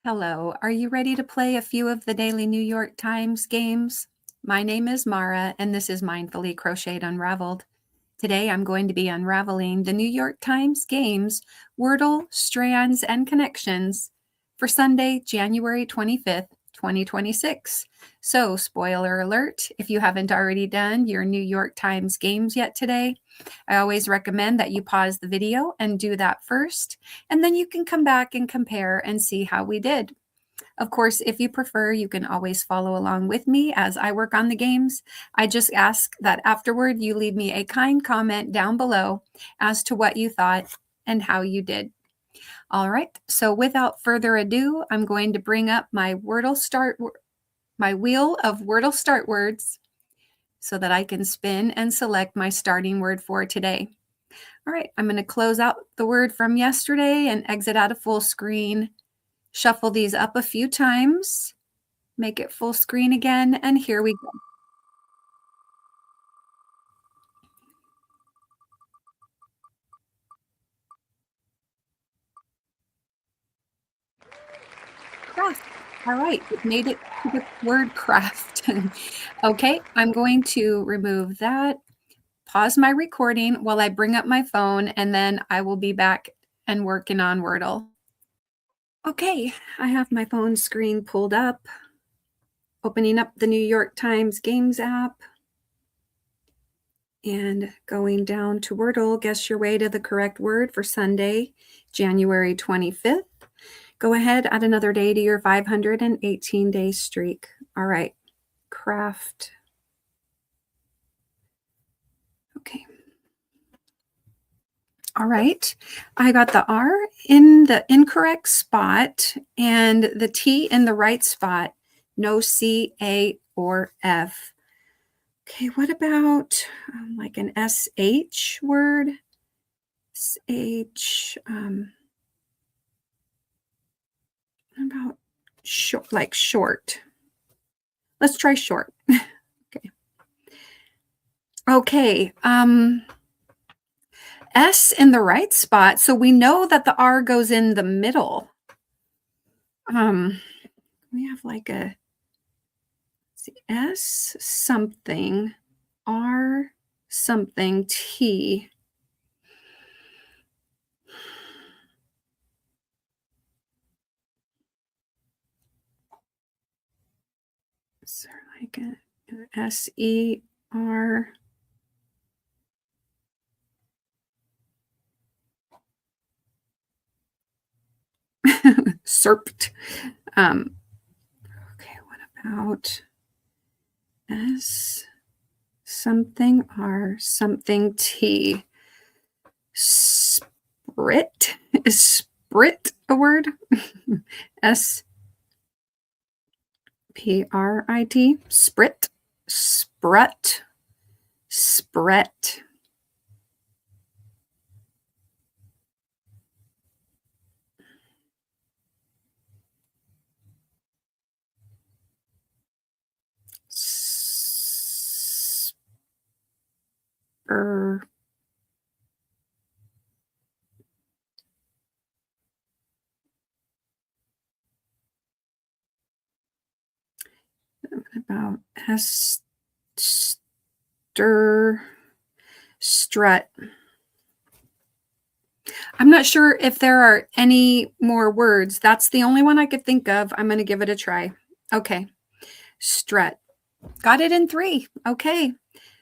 Hello, are you ready to play a few of the daily New York Times games? My name is Mara, and this is Mindfully Crocheted Unraveled. Today I'm going to be unraveling the New York Times games Wordle, Strands, and Connections for Sunday, January 25th, 2026. So, spoiler alert, if you haven't already done your New York Times games yet today, I always recommend that you pause the video and do that first, and then you can come back and compare and see how we did. Of course, if you prefer, you can always follow along with me as I work on the games. I just ask that afterward you leave me a kind comment down below as to what you thought and how you did. All right, so without further ado, I'm going to bring up my wheel of Wordle start words so that I can spin and select my starting word for today. All right, I'm going to close out the word from yesterday and exit out of full screen. Shuffle these up a few times, make it full screen again, and here we go. Craft. All right, it made it to the word craft. Okay, I'm going to remove that, pause my recording while I bring up my phone, and then I will be back and working on Wordle. Okay, I have my phone screen pulled up, opening up the New York Times Games app, and going down to Wordle. Guess your way to the correct word for Sunday, January 25th. Go ahead, add another day to your 518-day streak. All right, craft. Okay. All right, I got the R in the incorrect spot and the T in the right spot. No C, A, or F. Okay, what about like an SH word? SH, about short, like short. Let's try short. Okay. Okay, S in the right spot, so we know that the R goes in the middle. We have like a S something, R something, T. Is there like a S-E-R? Serped. Okay, what about S something R something T? Sprit. Is sprit a word? S-P-R-I-T. Sprit. Sprut. Spret. About strut. I'm not sure if there are any more words. That's the only one I could think of. I'm going to give it a try. Okay. Strut. Got it in 3. Okay.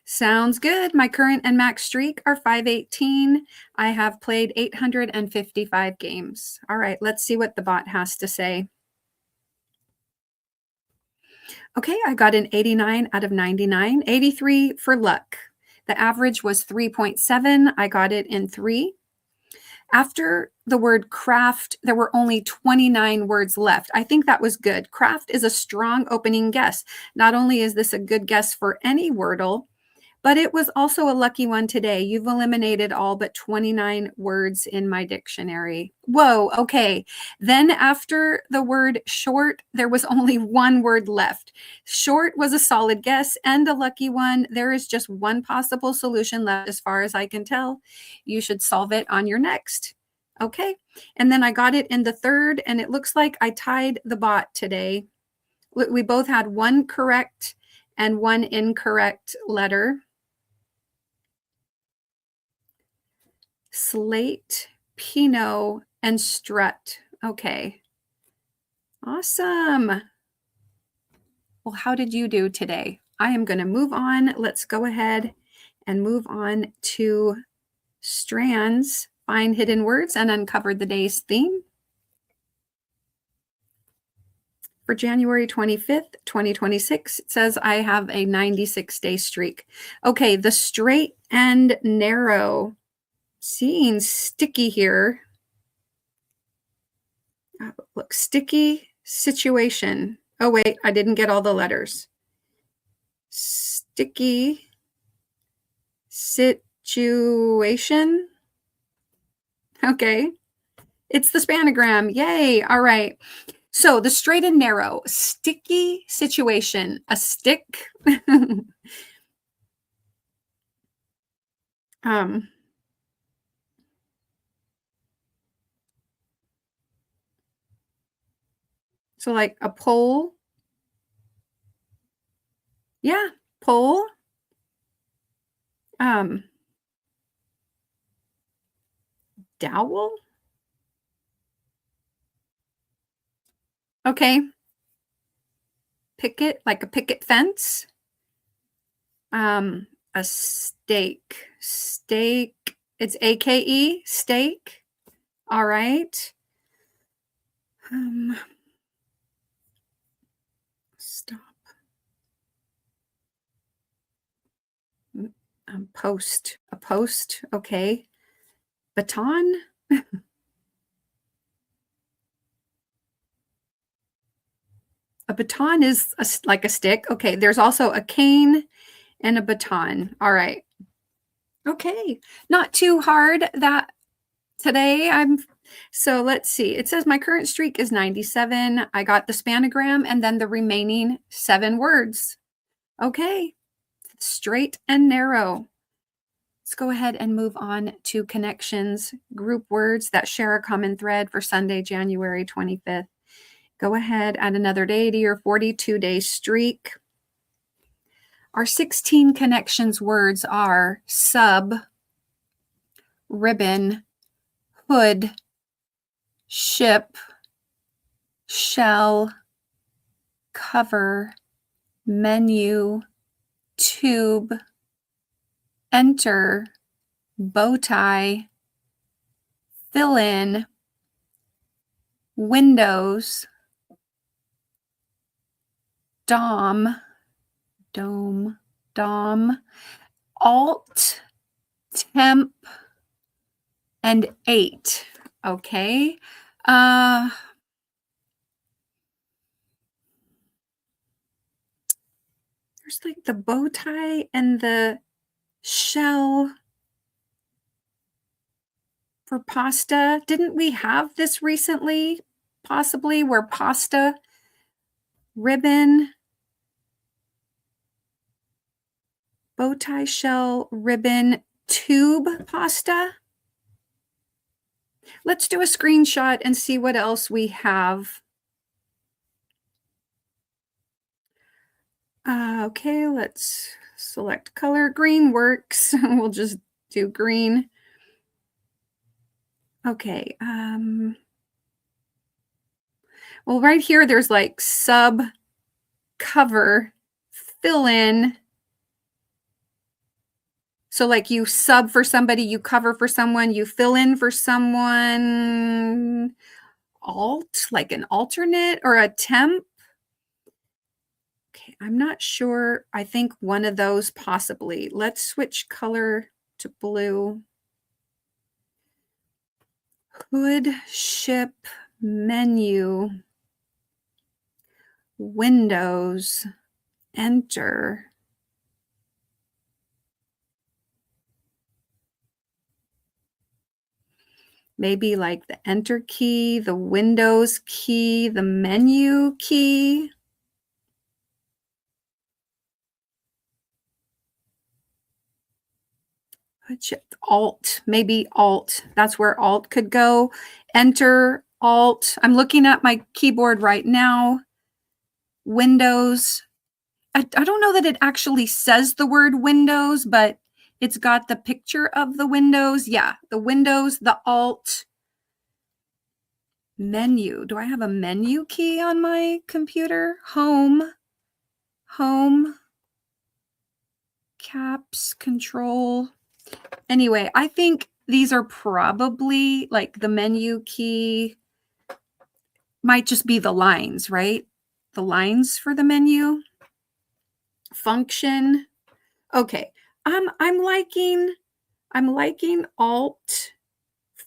Sounds good. My current and max streak are 518. I have played 855 games. All right, let's see what the bot has to say. Okay, I got an 89 out of 99, 83 for luck. The average was 3.7. I got it in 3. After the word craft, there were only 29 words left. I think that was good. Craft is a strong opening guess. Not only is this a good guess for any Wordle, but it was also a lucky one today. You've eliminated all but 29 words in my dictionary. Whoa, okay. Then after the word short, there was only 1 word left. Short was a solid guess and a lucky one. There is just one possible solution left as far as I can tell. You should solve it on your next. Okay. And then I got it in the third, and it looks like I tied the bot today. We both had one correct and one incorrect letter. Slate, Pinot, and Strut. Okay. Awesome. Well, how did you do today? I am going to move on. Let's go ahead and move on to Strands, Find Hidden Words, and Uncover the Day's Theme. For January 25th, 2026, it says I have a 96-day streak. Okay, the straight and narrow. Seeing sticky here. Look, sticky situation. Oh, wait, I didn't get all the letters. Sticky situation. Okay. It's the spanogram. Yay. All right. So the straight and narrow, sticky situation, a stick. So like a pole. Yeah, pole. Dowel. Okay. Picket, like a picket fence. A stake. Stake. It's AKE, stake. All right. Stop. Post. A post. Okay. Baton. A baton is like a stick. Okay. There's also a cane and a baton. All right. Okay. Not too hard that today. So let's see. It says my current streak is 97. I got the spanogram and then the remaining 7 words. Okay. Straight and narrow. Let's go ahead and move on to connections, group words that share a common thread for Sunday, January 25th. Go ahead, add another day to your 42-day streak. Our 16 connections words are sub, ribbon, hood, ship, shell, cover, menu, tube, enter, bow tie, fill in, windows, dom, alt, temp, and 8. Okay. There's like the bow tie and the shell for pasta. Didn't we have this recently? Possibly where pasta, ribbon, bow tie, shell, ribbon, tube pasta. Let's do a screenshot and see what else we have. Okay, let's select color. Green works. We'll just do green. Okay. Well, right here, there's like sub, cover, fill in. So like you sub for somebody, you cover for someone, you fill in for someone. Alt, like an alternate or a temp. Okay, I'm not sure. I think one of those possibly. Let's switch color to blue. Hood, ship, menu, windows, enter. Maybe like the enter key, the Windows key, the menu key. Alt, maybe Alt. That's where Alt could go. Enter, Alt. I'm looking at my keyboard right now. Windows. I don't know that it actually says the word Windows, but it's got the picture of the Windows. Yeah, the Windows, the Alt. Menu. Do I have a menu key on my computer? Home. Caps, Control. Anyway, I think these are probably like the menu key might just be the lines, right? The lines for the menu. Function. Okay. I'm liking Alt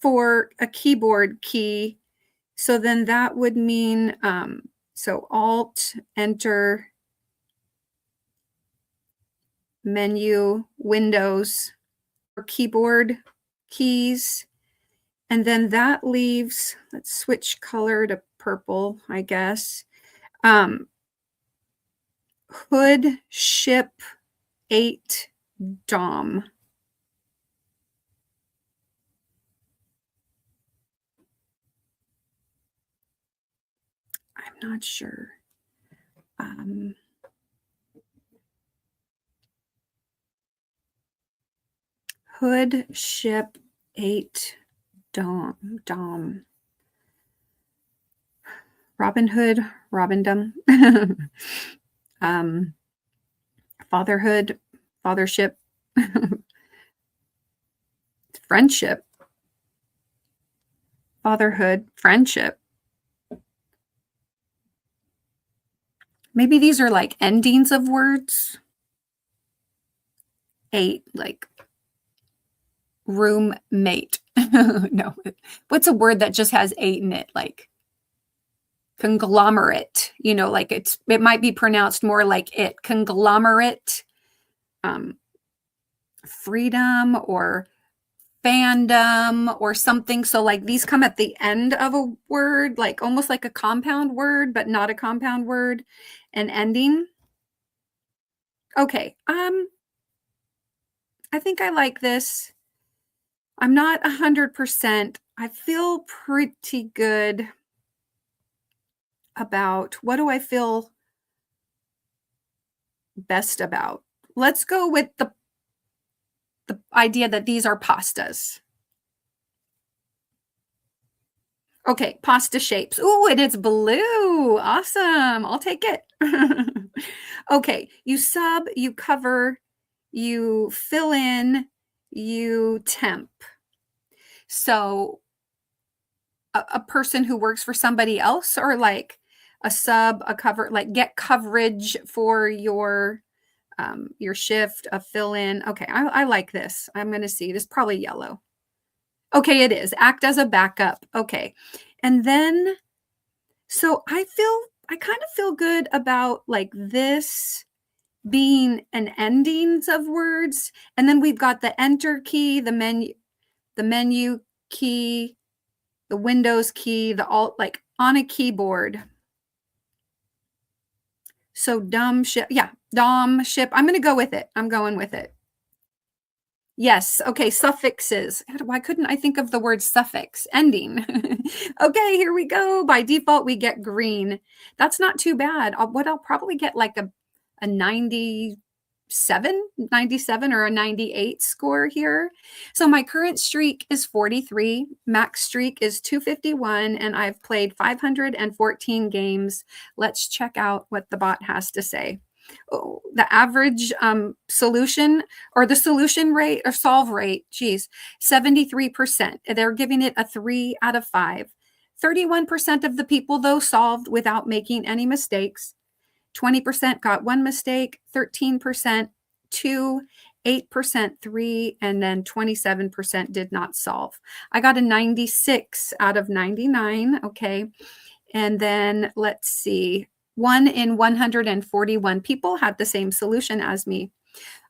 for a keyboard key. So then that would mean so Alt, Enter, Menu, Windows, or keyboard keys. And then that leaves, let's switch color to purple, I guess. Hood, Ship, 8, DOM. I'm not sure. Hood, Ship, 8, DOM. Robin Hood, Robindom. Fatherhood, Fathership. Friendship. Fatherhood, Friendship. Maybe these are like endings of words. 8, like roommate. No, what's a word that just has 8 in it? Like conglomerate, you know, like it might be pronounced more like it. Conglomerate, freedom or fandom or something. So like these come at the end of a word, like almost like a compound word, but not a compound word, and ending. Okay. I think I like this. I'm not 100%. I feel pretty good about what do I feel best about. Let's go with the idea that these are pastas. Okay, pasta shapes. Ooh, and it's blue. Awesome. I'll take it. Okay, you sub, you cover, you fill in, you temp. So a person who works for somebody else, or like a sub, a cover, like get coverage for your shift, a fill in. Okay, I like this. I'm going to see. This is probably yellow. Okay, it is. Act as a backup. Okay. And then, so I kind of feel good about like this being an endings of words. And then we've got the enter key, the menu key, the Windows key, the alt, like on a keyboard. So dumb ship. Yeah, DOM ship. I'm going to go with it. I'm going with it. Yes. Okay. Suffixes. Why couldn't I think of the word suffix? Ending. Okay, here we go. By default, we get green. That's not too bad. I'll probably get like a 97 or a 98 score here. So my current streak is 43. Max streak is 251, and I've played 514 games. Let's check out what the bot has to say. Oh, the average solution, or the solution rate or solve rate, geez, 73%. They're giving it a 3 out of 5. 31% of the people, though, solved without making any mistakes. 20% got 1 mistake, 13% 2, 8% 3, and then 27% did not solve. I got a 96 out of 99. Okay. And then let's see. 1 in 141 people had the same solution as me.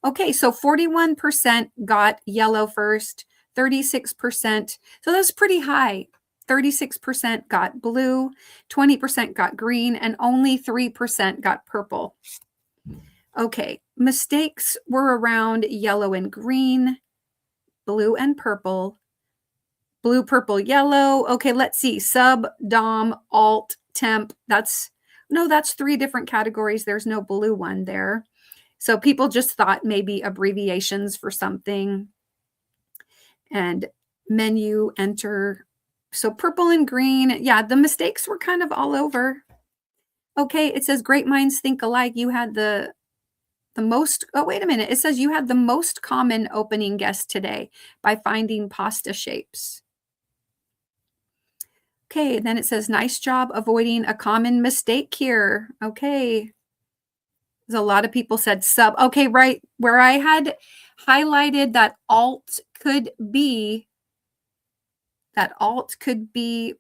Okay, so 41% got yellow first, 36%. So that's pretty high. 36% got blue, 20% got green, and only 3% got purple. Okay, mistakes were around yellow and green. blue and purple, blue, purple, yellow. Okay, let's see. Sub, dom, alt, temp. That's 3 different categories. There's no blue one there. So people just thought maybe abbreviations for something. And menu, enter. So purple and green. Yeah, the mistakes were kind of all over. Okay, it says great minds think alike. You had the most, oh, wait a minute. It says you had the most common opening guess today by finding pasta shapes. Okay, then it says nice job avoiding a common mistake here. Okay. There's a lot of people said sub. Okay, right where I had highlighted that alt could be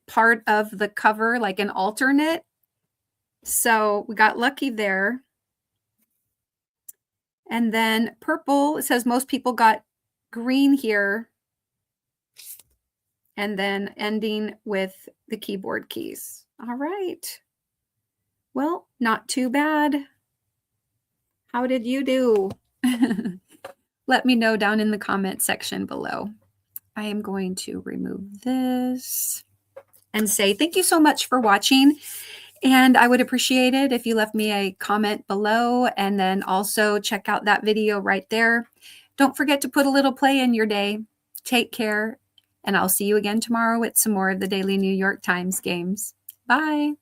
part of the cover, like an alternate. So we got lucky there. And then purple, it says most people got green here. And then ending with the keyboard keys. All right. Well, not too bad. How did you do? Let me know down in the comment section below. I am going to remove this and say thank you so much for watching. And I would appreciate it if you left me a comment below, and then also check out that video right there. Don't forget to put a little play in your day. Take care, and I'll see you again tomorrow with some more of the Daily New York Times games. Bye.